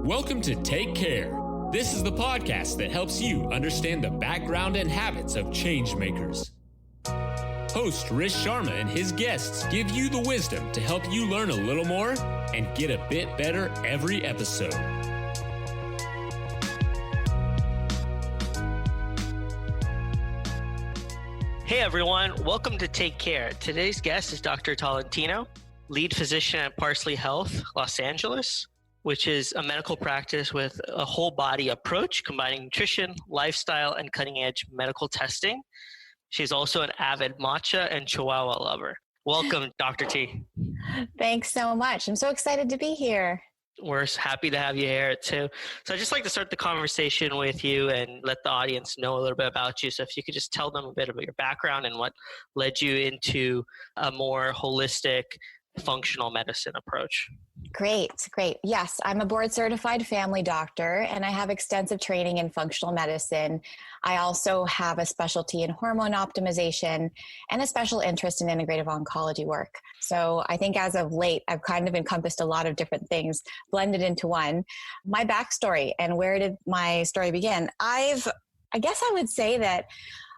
Welcome to Take Care. This is the podcast that helps you understand the background and habits of change makers. Host Rish Sharma and his guests give you the wisdom to help you learn a little more and get a bit better every episode. Hey everyone, welcome to Take Care. Today's guest is Dr. Tolentino, lead physician at Parsley Health, Los Angeles, which is a medical practice with a whole body approach combining nutrition, lifestyle, and cutting edge medical testing. She's also an avid matcha and chihuahua lover. Welcome, Dr. T. Thanks so much. I'm so excited to be here. We're happy to have you here too. So I'd just like to start the conversation with you and let the audience know a little bit about you. So if you could just tell them a bit about your background and what led you into a more holistic functional medicine approach. Great. Yes, I'm a board certified family doctor and I have extensive training in functional medicine. I also have a specialty in hormone optimization and a special interest in integrative oncology work. So I think as of late, I've kind of encompassed a lot of different things blended into one. My backstory and where did my story begin? I guess I would say that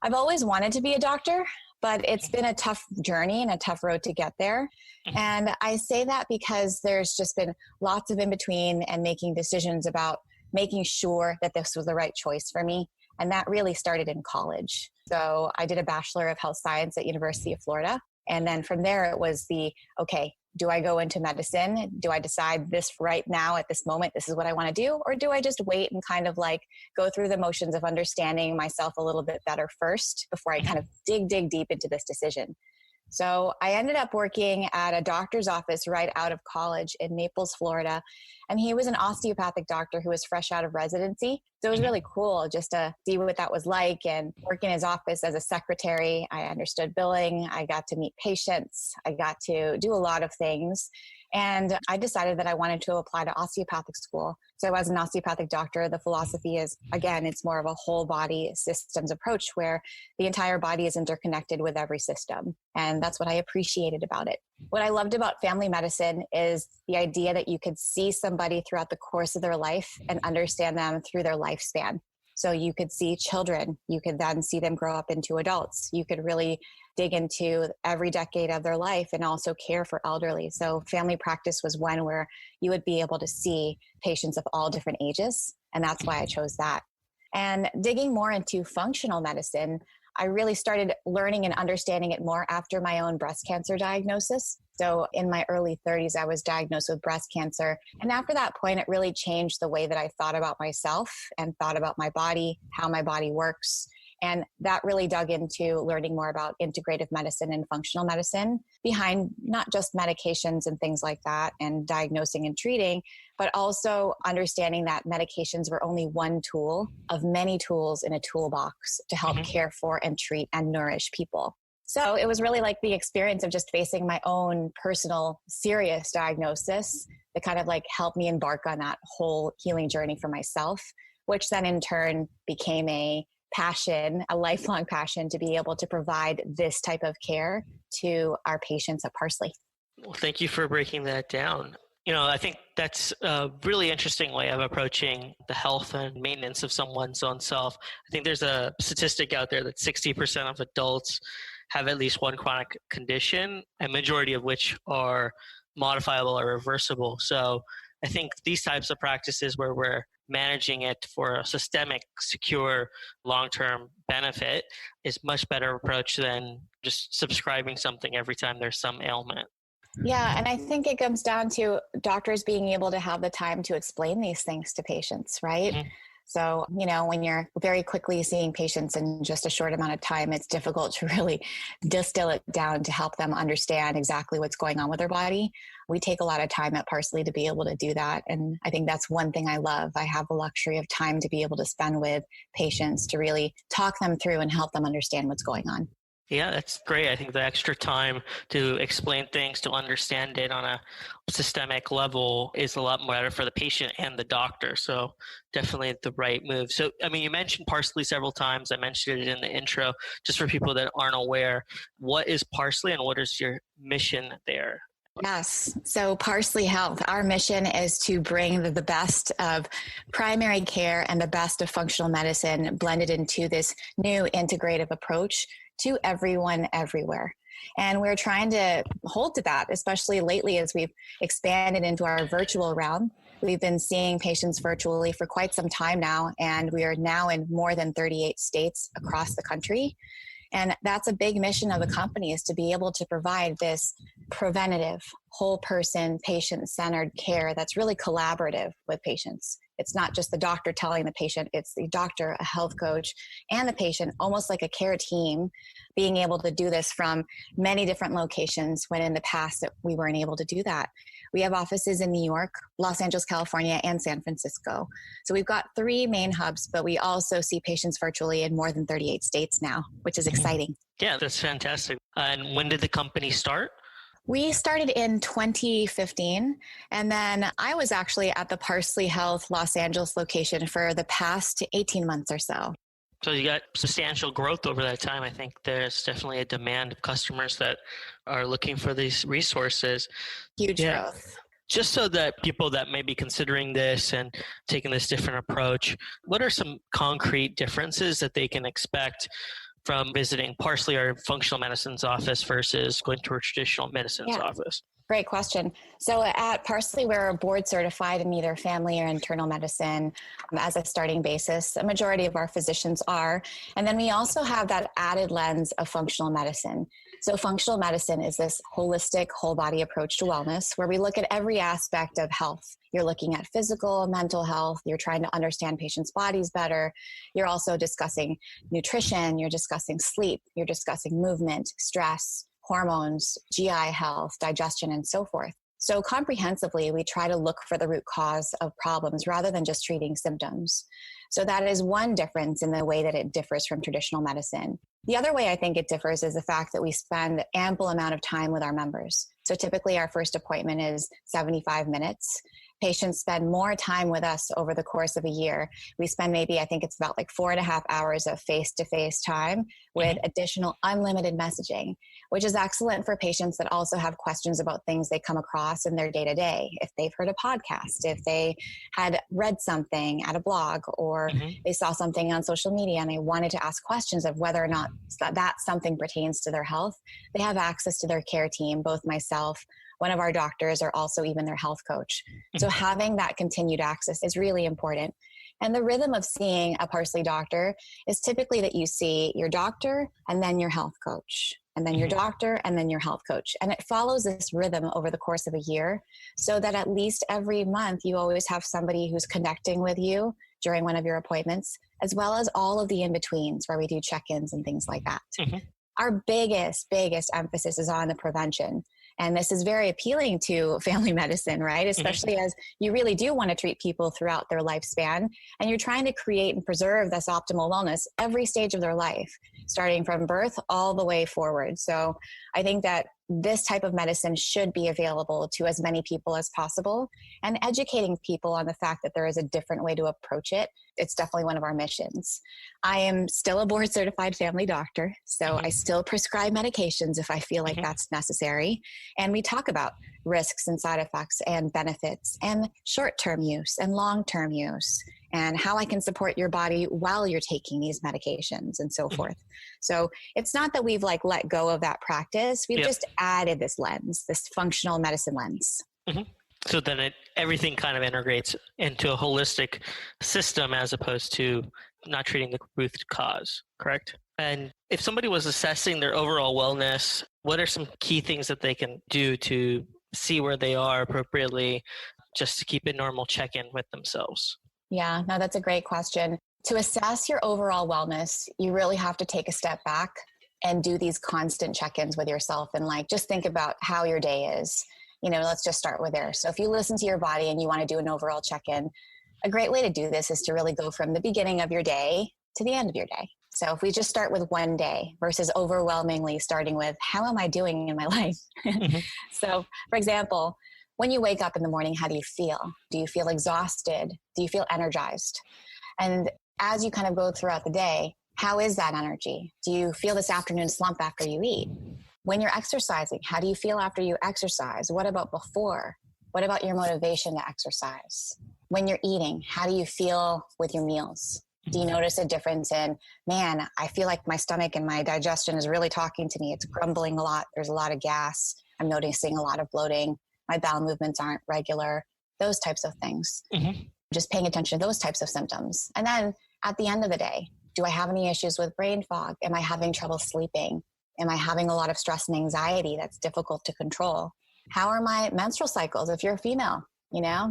I've always wanted to be a doctor, but it's been a tough journey and a tough road to get there. And I say that because there's just been lots of in between and making decisions about making sure that this was the right choice for me. And that really started in college. So I did a Bachelor of Health Science at University of Florida. And then from there, it was okay, do I go into medicine? Do I decide this right now at this moment, this is what I want to do? Or do I just wait and kind of go through the motions of understanding myself a little bit better first before I kind of dig deep into this decision? So I ended up working at a doctor's office right out of college in Naples, Florida. And he was an osteopathic doctor who was fresh out of residency. So it was really cool just to see what that was like and work in his office as a secretary. I understood billing. I got to meet patients. I got to do a lot of things. And I decided that I wanted to apply to osteopathic school. So as an osteopathic doctor, the philosophy is, again, it's more of a whole body systems approach where the entire body is interconnected with every system. And that's what I appreciated about it. What I loved about family medicine is the idea that you could see somebody throughout the course of their life and understand them through their lifespan. So you could see children, you could then see them grow up into adults. You could really dig into every decade of their life and also care for elderly. So family practice was one where you would be able to see patients of all different ages. And that's why I chose that. And digging more into functional medicine, I really started learning and understanding it more after my own breast cancer diagnosis. So in my early 30s, I was diagnosed with breast cancer. And after that point, it really changed the way that I thought about myself and thought about my body, how my body works. And that really dug into learning more about integrative medicine and functional medicine behind not just medications and things like that and diagnosing and treating, but also understanding that medications were only one tool of many tools in a toolbox to help care for and treat and nourish people. So it was really like the experience of just facing my own personal serious diagnosis that kind of helped me embark on that whole healing journey for myself, which then in turn became a passion, a lifelong passion to be able to provide this type of care to our patients at Parsley. Well, thank you for breaking that down. I think that's a really interesting way of approaching the health and maintenance of someone's own self. I think there's a statistic out there that 60% of adults have at least one chronic condition, a majority of which are modifiable or reversible. So I think these types of practices where we're managing it for a systemic, secure, long-term benefit is much better approach than just subscribing something every time there's some ailment. Yeah, and I think it comes down to doctors being able to have the time to explain these things to patients, right? Mm-hmm. So, when you're very quickly seeing patients in just a short amount of time, it's difficult to really distill it down to help them understand exactly what's going on with their body. We take a lot of time at Parsley to be able to do that. And I think that's one thing I love. I have the luxury of time to be able to spend with patients to really talk them through and help them understand what's going on. Yeah, that's great. I think the extra time to explain things, to understand it on a systemic level is a lot better for the patient and the doctor. So definitely the right move. So, you mentioned Parsley several times. I mentioned it in the intro. Just for people that aren't aware, what is Parsley and what is your mission there? Yes. So Parsley Health, our mission is to bring the best of primary care and the best of functional medicine blended into this new integrative approach to everyone everywhere. And we're trying to hold to that, especially lately as we've expanded into our virtual realm. We've been seeing patients virtually for quite some time now, and we are now in more than 38 states across the country. And that's a big mission of the company, is to be able to provide this preventative, whole person, patient-centered care that's really collaborative with patients. It's not just the doctor telling the patient, it's the doctor, a health coach, and the patient, almost like a care team, being able to do this from many different locations when in the past we weren't able to do that. We have offices in New York, Los Angeles, California, and San Francisco. So we've got 3 main hubs, but we also see patients virtually in more than 38 states now, which is exciting. Yeah, that's fantastic. And when did the company start? We started in 2015, and then I was actually at the Parsley Health Los Angeles location for the past 18 months or so. So you got substantial growth over that time. I think there's definitely a demand of customers that are looking for these resources. Huge growth. Just so that people that may be considering this and taking this different approach, what are some concrete differences that they can expect from visiting Parsley or functional medicine's office versus going to a traditional medicine's office? Great question. So at Parsley, we're board certified in either family or internal medicine as a starting basis. A majority of our physicians are. And then we also have that added lens of functional medicine. So functional medicine is this holistic, whole body approach to wellness where we look at every aspect of health. You're looking at physical, mental health. You're trying to understand patients' bodies better. You're also discussing nutrition. You're discussing sleep. You're discussing movement, stress, hormones, GI health, digestion, and so forth. So comprehensively, we try to look for the root cause of problems rather than just treating symptoms. So that is one difference in the way that it differs from traditional medicine. The other way I think it differs is the fact that we spend ample amount of time with our members. So typically our first appointment is 75 minutes. Patients spend more time with us over the course of a year. We spend maybe, I think it's about like 4.5 hours of face-to-face time with additional unlimited messaging, which is excellent for patients that also have questions about things they come across in their day-to-day. If they've heard a podcast, if they had read something at a blog, or they saw something on social media and they wanted to ask questions of whether or not that something pertains to their health, they have access to their care team, both myself, one of our doctors, or also even their health coach. So having that continued access is really important. And the rhythm of seeing a Parsley doctor is typically that you see your doctor and then your health coach, and then your doctor and then your health coach. And it follows this rhythm over the course of a year so that at least every month you always have somebody who's connecting with you during one of your appointments, as well as all of the in-betweens where we do check-ins and things like that. Our biggest emphasis is on the prevention. And this is very appealing to family medicine, right? Especially as you really do want to treat people throughout their lifespan, and you're trying to create and preserve this optimal wellness every stage of their life, starting from birth all the way forward. So I think that this type of medicine should be available to as many people as possible, and educating people on the fact that there is a different way to approach it. It's definitely one of our missions. I am still a board certified family doctor, so I still prescribe medications if I feel like that's necessary. And we talk about risks and side effects and benefits and short-term use and long-term use, and how I can support your body while you're taking these medications and so forth. So it's not that we've like let go of that practice. We've just added this lens, this functional medicine lens. So then everything kind of integrates into a holistic system as opposed to not treating the root cause, correct? And if somebody was assessing their overall wellness, what are some key things that they can do to see where they are appropriately, just to keep a normal check-in with themselves? Yeah, no, that's a great question. To assess your overall wellness, you really have to take a step back and do these constant check-ins with yourself and like just think about how your day is. You know, let's just start with there. So if you listen to your body and you want to do an overall check-in, a great way to do this is to really go from the beginning of your day to the end of your day. So if we just start with one day versus overwhelmingly starting with, how am I doing in my life? So for example, when you wake up in the morning, how do you feel? Do you feel exhausted? Do you feel energized? And as you kind of go throughout the day, how is that energy? Do you feel this afternoon slump after you eat? When you're exercising, how do you feel after you exercise? What about before? What about your motivation to exercise? When you're eating, how do you feel with your meals? Do you notice a difference in, man, I feel like my stomach and my digestion is really talking to me. It's grumbling a lot. There's a lot of gas. I'm noticing a lot of bloating. My bowel movements aren't regular. Those types of things. Just paying attention to those types of symptoms. And then at the end of the day, do I have any issues with brain fog? Am I having trouble sleeping? Am I having a lot of stress and anxiety that's difficult to control? How are my menstrual cycles if you're a female?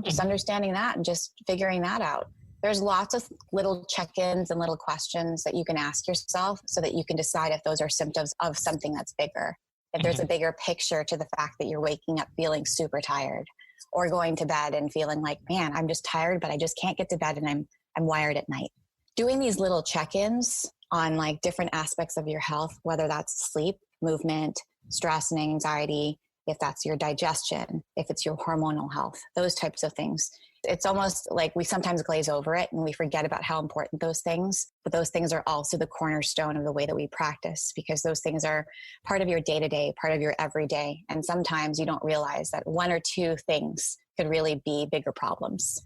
Just understanding that and just figuring that out. There's lots of little check-ins and little questions that you can ask yourself so that you can decide if those are symptoms of something that's bigger. If there's a bigger picture to the fact that you're waking up feeling super tired or going to bed and feeling like, man, I'm just tired, but I just can't get to bed and I'm wired at night. Doing these little check-ins on like different aspects of your health, whether that's sleep, movement, stress and anxiety, if that's your digestion, if it's your hormonal health, those types of things. It's almost like we sometimes glaze over it and we forget about how important those things, but those things are also the cornerstone of the way that we practice, because those things are part of your day-to-day, part of your everyday. And sometimes you don't realize that one or two things could really be bigger problems.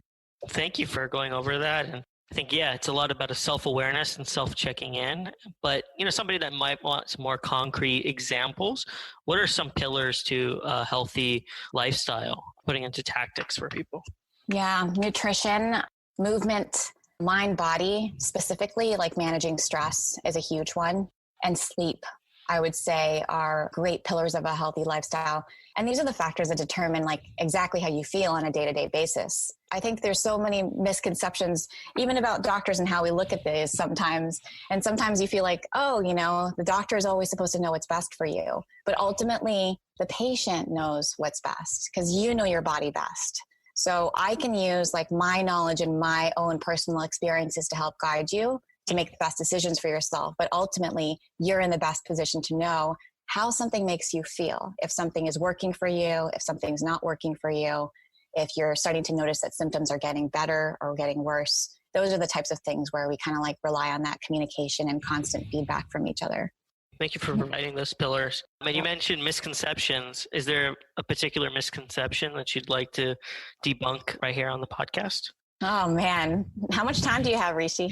Thank you for going over that. And I think, it's a lot about a self-awareness and self-checking in. But, somebody that might want some more concrete examples, what are some pillars to a healthy lifestyle, putting into tactics for people? Yeah, nutrition, movement, mind, body, specifically like managing stress is a huge one. And sleep, I would say, are great pillars of a healthy lifestyle. And these are the factors that determine like exactly how you feel on a day-to-day basis. I think there's so many misconceptions, even about doctors and how we look at this sometimes. And sometimes you feel like, the doctor is always supposed to know what's best for you. But ultimately, the patient knows what's best because you know your body best. So I can use like my knowledge and my own personal experiences to help guide you to make the best decisions for yourself. But ultimately, you're in the best position to know how something makes you feel. If something is working for you, if something's not working for you, if you're starting to notice that symptoms are getting better or getting worse, those are the types of things where we kind of like rely on that communication and constant feedback from each other. Thank you for providing those pillars. And you mentioned misconceptions. Is there a particular misconception that you'd like to debunk right here on the podcast? Oh man, how much time do you have, Rishi?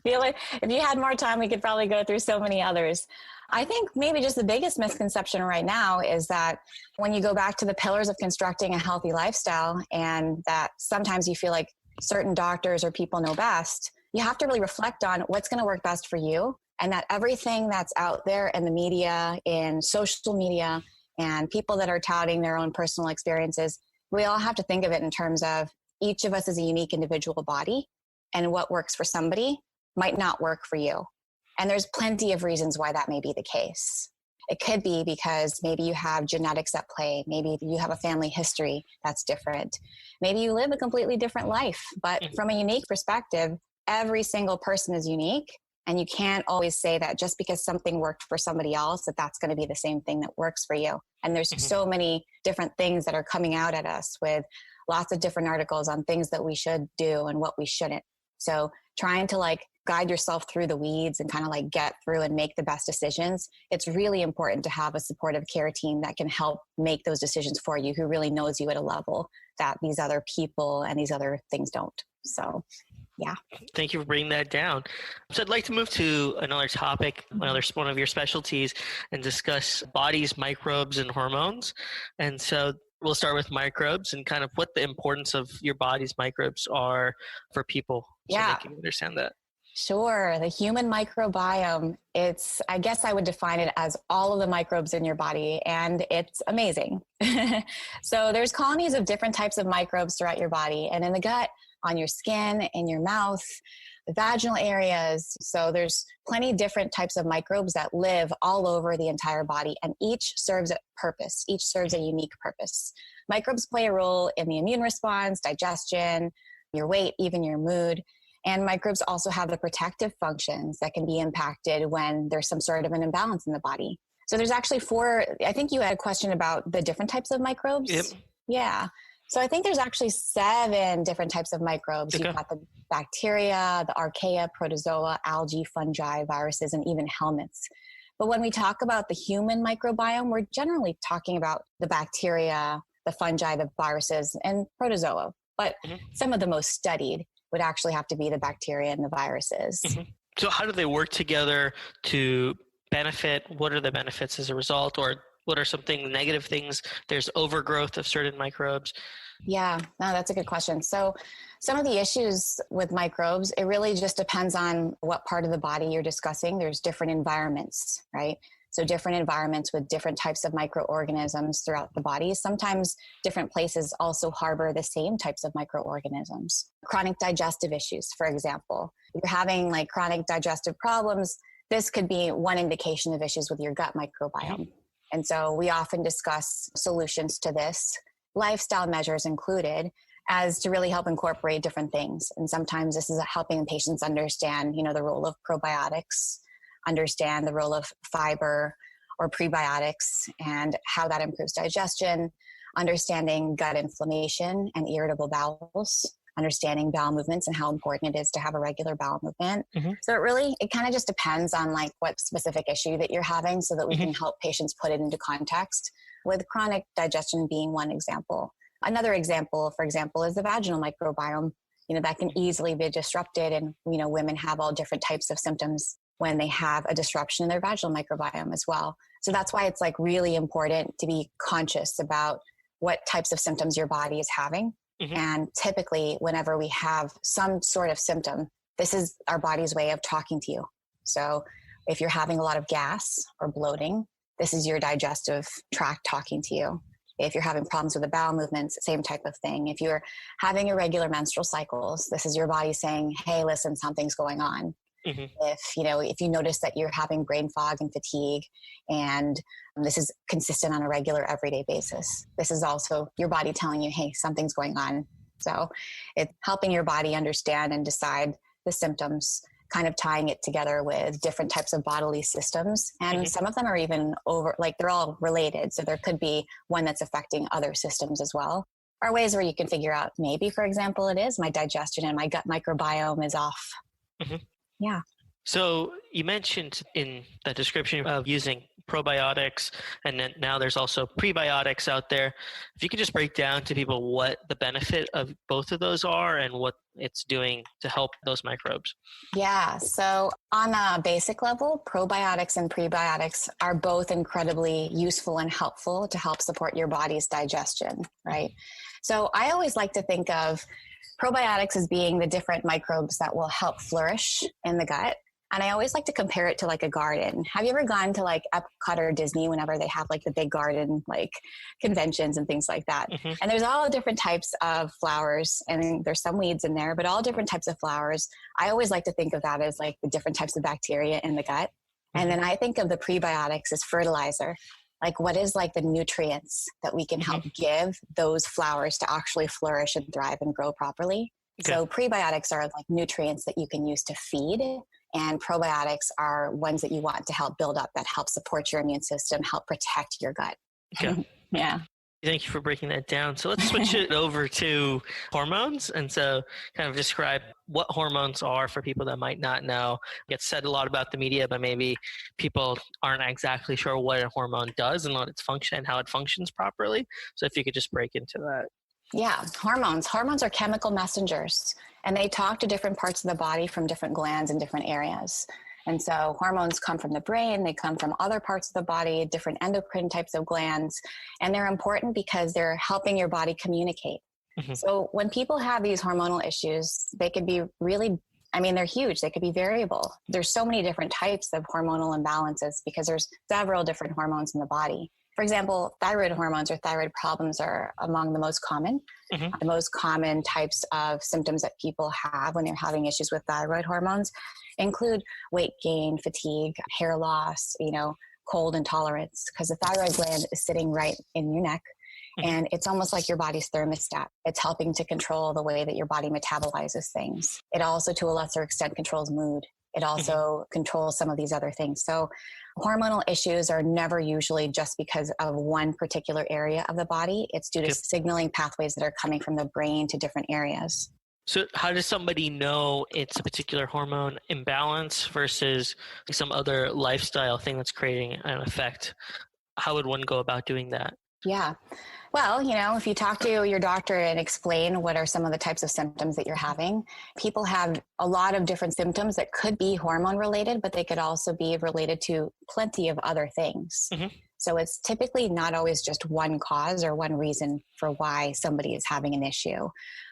Feel like if you had more time, we could probably go through so many others. I think maybe just the biggest misconception right now is that when you go back to the pillars of constructing a healthy lifestyle, and that sometimes you feel like certain doctors or people know best, you have to really reflect on what's going to work best for you, and that everything that's out there in the media, in social media, and people that are touting their own personal experiences, we all have to think of it in terms of each of us is a unique individual body, and what works for somebody might not work for you. And there's plenty of reasons why that may be the case. It could be because maybe you have genetics at play. Maybe you have a family history that's different. Maybe you live a completely different life. But from a unique perspective, every single person is unique. And you can't always say that just because something worked for somebody else, that that's going to be the same thing that works for you. And there's so many different things that are coming out at us with lots of different articles on things that we should do and what we shouldn't. So trying to like guide yourself through the weeds and kind of like get through and make the best decisions. It's really important to have a supportive care team that can help make those decisions for you, who really knows you at a level that these other people and these other things don't. So yeah. Thank you for bringing that down. So I'd like to move to another topic, one of your specialties, and discuss bodies, microbes, and hormones. And so we'll start with microbes and kind of what the importance of your body's microbes are for people so they can understand that. Sure. The human microbiome, I guess I would define it as all of the microbes in your body, and it's amazing. So there's colonies of different types of microbes throughout your body, and in the gut, on your skin, in your mouth, the vaginal areas. So there's plenty of different types of microbes that live all over the entire body, and each serves a purpose. Each serves a unique purpose. Microbes play a role in the immune response, digestion, your weight, even your mood. And microbes also have the protective functions that can be impacted when there's some sort of an imbalance in the body. So there's actually I think you had a question about the different types of microbes. Yep. Yeah. So I think there's actually 7 different types of microbes. Okay. You've got the bacteria, the archaea, protozoa, algae, fungi, viruses, and even helminths. But when we talk about the human microbiome, we're generally talking about the bacteria, the fungi, the viruses, and protozoa. But some of the most studied would actually have to be the bacteria and the viruses. So how do they work together to benefit? What are the benefits as a result? Or what are negative things? There's overgrowth of certain microbes. Yeah, no, that's a good question. So some of the issues with microbes, it really just depends on what part of the body you're discussing. There's different environments, right? So different environments with different types of microorganisms throughout the body. Sometimes different places also harbor the same types of microorganisms. Chronic digestive issues, for example. If you're having like chronic digestive problems, this could be one indication of issues with your gut microbiome. And so we often discuss solutions to this, lifestyle measures included, as to really help incorporate different things. And sometimes this is helping patients understand, the role of probiotics, understand the role of fiber or prebiotics and how that improves digestion, understanding gut inflammation and irritable bowels, understanding bowel movements and how important it is to have a regular bowel movement. So it kind of just depends on like what specific issue that you're having so that we can help patients put it into context, with chronic digestion being one example. Another example, for example, is the vaginal microbiome. That can easily be disrupted, and women have all different types of symptoms when they have a disruption in their vaginal microbiome as well. So that's why it's like really important to be conscious about what types of symptoms your body is having. And typically whenever we have some sort of symptom, this is our body's way of talking to you. So if you're having a lot of gas or bloating, this is your digestive tract talking to you. If you're having problems with the bowel movements, same type of thing. If you're having irregular menstrual cycles, this is your body saying, hey, listen, something's going on. If you notice that you're having brain fog and fatigue, and this is consistent on a regular everyday basis, this is also your body telling you, hey, something's going on. So it's helping your body understand and decide the symptoms, kind of tying it together with different types of bodily systems. And some of them are even they're all related. So there could be one that's affecting other systems as well. Are ways where you can figure out, maybe, for example, it is my digestion and my gut microbiome is off. Yeah. So you mentioned in the description of using probiotics, and then now there's also prebiotics out there. If you could just break down to people what the benefit of both of those are and what it's doing to help those microbes. Yeah. So on a basic level, probiotics and prebiotics are both incredibly useful and helpful to help support your body's digestion, right? So I always like to think of probiotics as being the different microbes that will help flourish in the gut. And I always like to compare it to like a garden. Have you ever gone to like Epcot or Disney whenever they have like the big garden, like conventions and things like that? And there's all different types of flowers, and there's some weeds in there, but all different types of flowers. I always like to think of that as like the different types of bacteria in the gut. And then I think of the prebiotics as fertilizer. Like what is like the nutrients that we can help give those flowers to actually flourish and thrive and grow properly. So prebiotics are like nutrients that you can use to feed, and probiotics are ones that you want to help build up, that help support your immune system, help protect your gut. Yeah. Thank you for breaking that down. So let's switch it over to hormones. And so kind of describe what hormones are for people that might not know. It gets said a lot about the media, but maybe people aren't exactly sure what a hormone does and what its function and how it functions properly. So if you could just break into that. Yeah, hormones. Hormones are chemical messengers, and they talk to different parts of the body from different glands in different areas. And so hormones come from the brain, they come from other parts of the body, different endocrine types of glands, and they're important because they're helping your body communicate. So when people have these hormonal issues, they could be they're huge. They could be variable. There's so many different types of hormonal imbalances because there's several different hormones in the body. For example, thyroid hormones or thyroid problems are among the most common. The most common types of symptoms that people have when they're having issues with thyroid hormones include weight gain, fatigue, hair loss, cold intolerance, because the thyroid gland is sitting right in your neck. And it's almost like your body's thermostat. It's helping to control the way that your body metabolizes things. It also, to a lesser extent, controls mood. It also controls some of these other things. So hormonal issues are never usually just because of one particular area of the body. It's due to signaling pathways that are coming from the brain to different areas. So how does somebody know it's a particular hormone imbalance versus some other lifestyle thing that's creating an effect? How would one go about doing that? Yeah. Well, if you talk to your doctor and explain what are some of the types of symptoms that you're having, people have a lot of different symptoms that could be hormone related, but they could also be related to plenty of other things. Mm-hmm. So it's typically not always just one cause or one reason for why somebody is having an issue.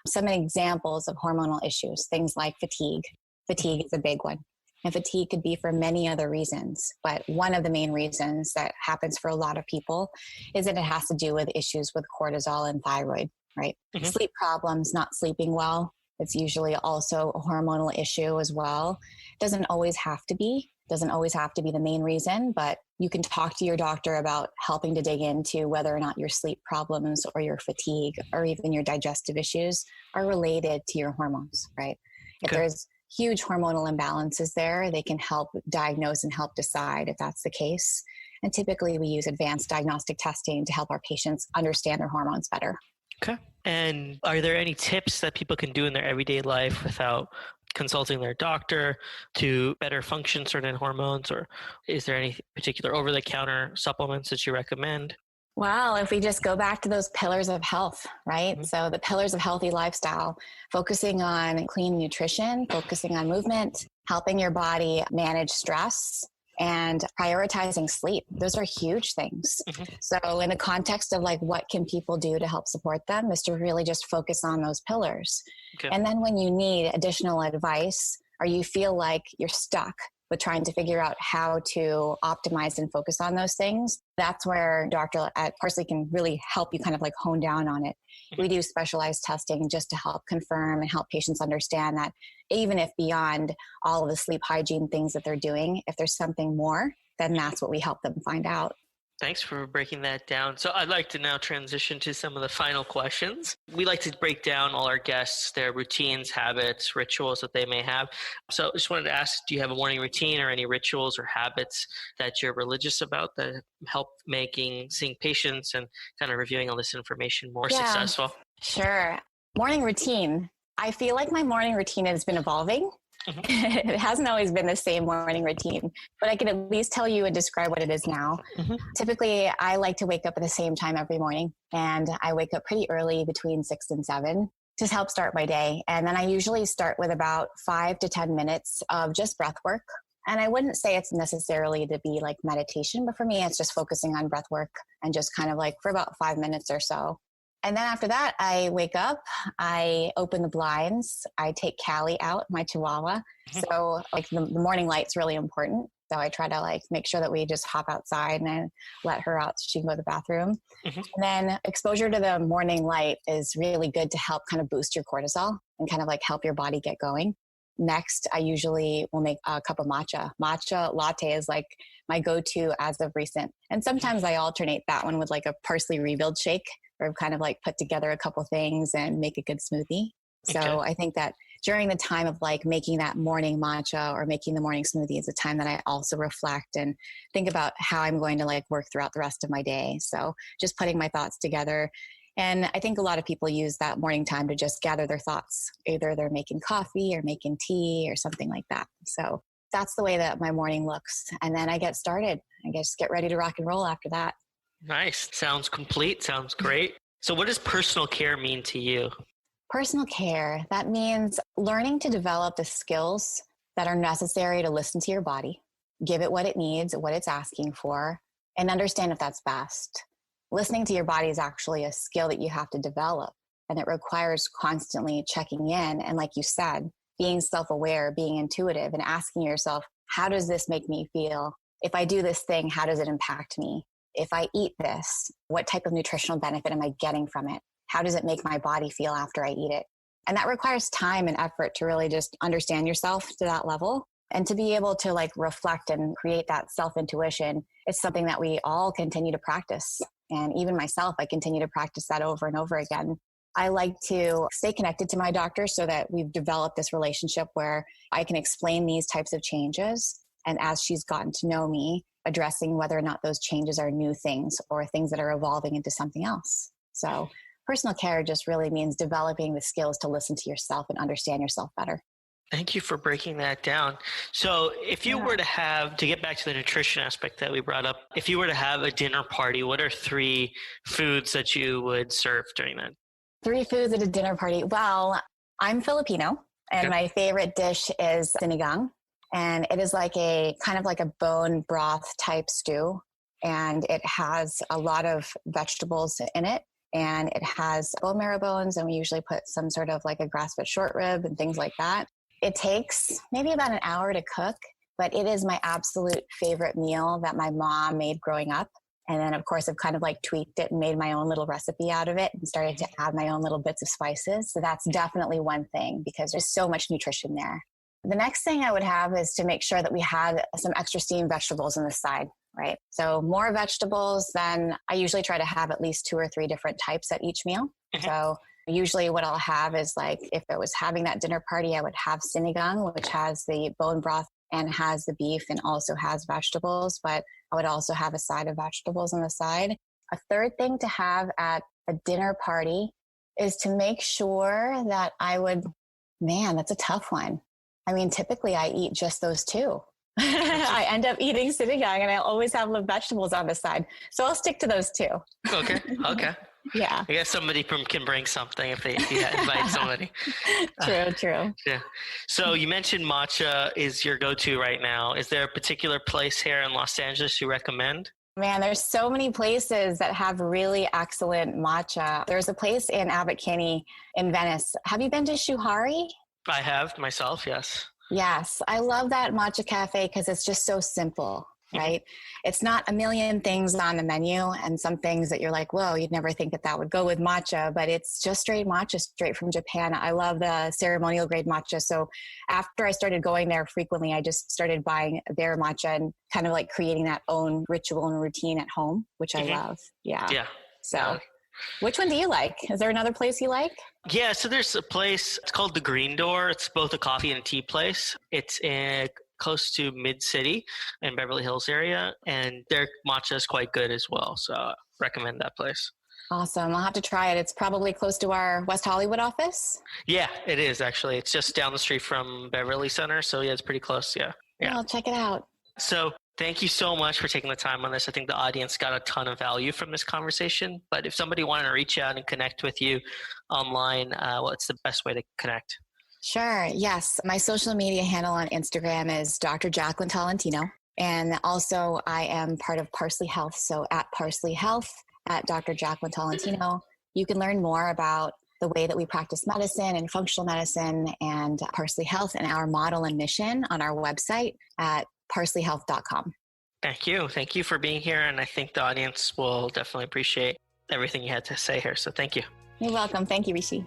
Some examples of hormonal issues, things like fatigue. Fatigue is a big one. And fatigue could be for many other reasons. But one of the main reasons that happens for a lot of people is that it has to do with issues with cortisol and thyroid, right? Mm-hmm. Sleep problems, not sleeping well. It's usually also a hormonal issue as well. Doesn't always have to be the main reason, but you can talk to your doctor about helping to dig into whether or not your sleep problems or your fatigue or even your digestive issues are related to your hormones, right? If there's huge hormonal imbalances there, they can help diagnose and help decide if that's the case. And typically we use advanced diagnostic testing to help our patients understand their hormones better. Okay. And are there any tips that people can do in their everyday life without consulting their doctor to better function certain hormones? Or is there any particular over-the-counter supplements that you recommend? Well, if we just go back to those pillars of health, right? Mm-hmm. So the pillars of healthy lifestyle, focusing on clean nutrition, focusing on movement, helping your body manage stress, and prioritizing sleep. Those are huge things. Mm-hmm. So in the context of what can people do to help support them is to really just focus on those pillars. Okay. And then when you need additional advice or you feel like you're stuck with trying to figure out how to optimize and focus on those things, that's where Dr. at Parsley can really help you kind of hone down on it. Mm-hmm. We do specialized testing just to help confirm and help patients understand that even if beyond all of the sleep hygiene things that they're doing, if there's something more, then that's what we help them find out. Thanks for breaking that down. So I'd like to now transition to some of the final questions. We like to break down all our guests, their routines, habits, rituals that they may have. So I just wanted to ask, do you have a morning routine or any rituals or habits that you're religious about that help making seeing patients and kind of reviewing all this information more successful? Sure. Morning routine. I feel like my morning routine has been evolving. Mm-hmm. It hasn't always been the same morning routine, but I can at least tell you and describe what it is now. Mm-hmm. Typically, I like to wake up at the same time every morning, and I wake up pretty early between 6 and 7 to help start my day. And then I usually start with about 5 to 10 minutes of just breath work. And I wouldn't say it's necessarily to be like meditation, but for me, it's just focusing on breath work and just kind of for about 5 minutes or so. And then after that, I wake up, I open the blinds, I take Callie out, my Chihuahua. So the morning light's really important. So I try to make sure that we just hop outside and I let her out so she can go to the bathroom. Mm-hmm. And then exposure to the morning light is really good to help kind of boost your cortisol and kind of help your body get going. Next, I usually will make a cup of matcha. Matcha latte is my go-to as of recent. And sometimes I alternate that one with a parsley rebuild shake, or kind of put together a couple things and make a good smoothie. So okay. I think that during the time of making that morning matcha or making the morning smoothie is a time that I also reflect and think about how I'm going to work throughout the rest of my day. So just putting my thoughts together. And I think a lot of people use that morning time to just gather their thoughts. Either they're making coffee or making tea or something like that. So that's the way that my morning looks. And then I get started. I just get ready to rock and roll after that. Nice. Sounds complete. Sounds great. So what does personal care mean to you? Personal care, that means learning to develop the skills that are necessary to listen to your body, give it what it needs, what it's asking for, and understand if that's best. Listening to your body is actually a skill that you have to develop, and it requires constantly checking in. And like you said, being self-aware, being intuitive, and asking yourself, how does this make me feel? If I do this thing, how does it impact me? If I eat this, what type of nutritional benefit am I getting from it? How does it make my body feel after I eat it? And that requires time and effort to really just understand yourself to that level. And to be able to reflect and create that self-intuition, it's something that we all continue to practice. And even myself, I continue to practice that over and over again. I like to stay connected to my doctor so that we've developed this relationship where I can explain these types of changes. And as she's gotten to know me, addressing whether or not those changes are new things or things that are evolving into something else. So personal care just really means developing the skills to listen to yourself and understand yourself better. Thank you for breaking that down. So if you were to get back to the nutrition aspect that we brought up, if you were to have a dinner party, what are 3 foods that you would serve during that? 3 foods at a dinner party. Well, I'm Filipino, and my favorite dish is sinigang. And it is like a kind of like a bone broth type stew. And it has a lot of vegetables in it. And it has bone marrow bones. And we usually put some sort of like a grass-fed short rib and things like that. It takes maybe about an hour to cook, but it is my absolute favorite meal that my mom made growing up. And then, of course, I've kind of like tweaked it and made my own little recipe out of it and started to add my own little bits of spices. So that's definitely one thing because there's so much nutrition there. The next thing I would have is to make sure that we had some extra steamed vegetables on the side, right? So more vegetables than I usually try to have at least 2 or 3 different types at each meal. So usually what I'll have is like, if I was having that dinner party, I would have sinigang, which has the bone broth and has the beef and also has vegetables, but I would also have a side of vegetables on the side. A third thing to have at a dinner party is to make sure that that's a tough one. I mean, typically I eat just those 2. I end up eating sinigang and I always have the vegetables on the side. So I'll stick to those 2. Okay. Yeah. I guess somebody can bring something if you invite somebody. True. Yeah. So you mentioned matcha is your go-to right now. Is there a particular place here in Los Angeles you recommend? Man, there's so many places that have really excellent matcha. There's a place in Abbot Kinney in Venice. Have you been to Shuhari? I have myself, yes. Yes. I love that matcha cafe because it's just so simple, right? It's not a million things on the menu and some things that you're like, whoa, you'd never think that would go with matcha, but it's just straight matcha straight from Japan. I love the ceremonial grade matcha. So after I started going there frequently, I just started buying their matcha and kind of like creating that own ritual and routine at home, which I love. Yeah. So which one do you like? Is there another place you like? Yeah, so there's a place, it's called The Green Door. It's both a coffee and a tea place. It's close to Mid-City in Beverly Hills area, and their matcha is quite good as well. So I recommend that place. Awesome. I'll have to try it. It's probably close to our West Hollywood office. Yeah, it is actually. It's just down the street from Beverly Center. So yeah, it's pretty close. Yeah. I'll check it out. So thank you so much for taking the time on this. I think the audience got a ton of value from this conversation. But if somebody wanted to reach out and connect with you online, what's the best way to connect? Sure. Yes. My social media handle on Instagram is Dr. Jaclyn Tolentino. And also I am part of Parsley Health. So at Parsley Health, at Dr. Jaclyn Tolentino, you can learn more about the way that we practice medicine and functional medicine and Parsley Health and our model and mission on our website at parsleyhealth.com. Thank you. Thank you for being here. And I think the audience will definitely appreciate everything you had to say here. So thank you. You're welcome. Thank you, Rishi.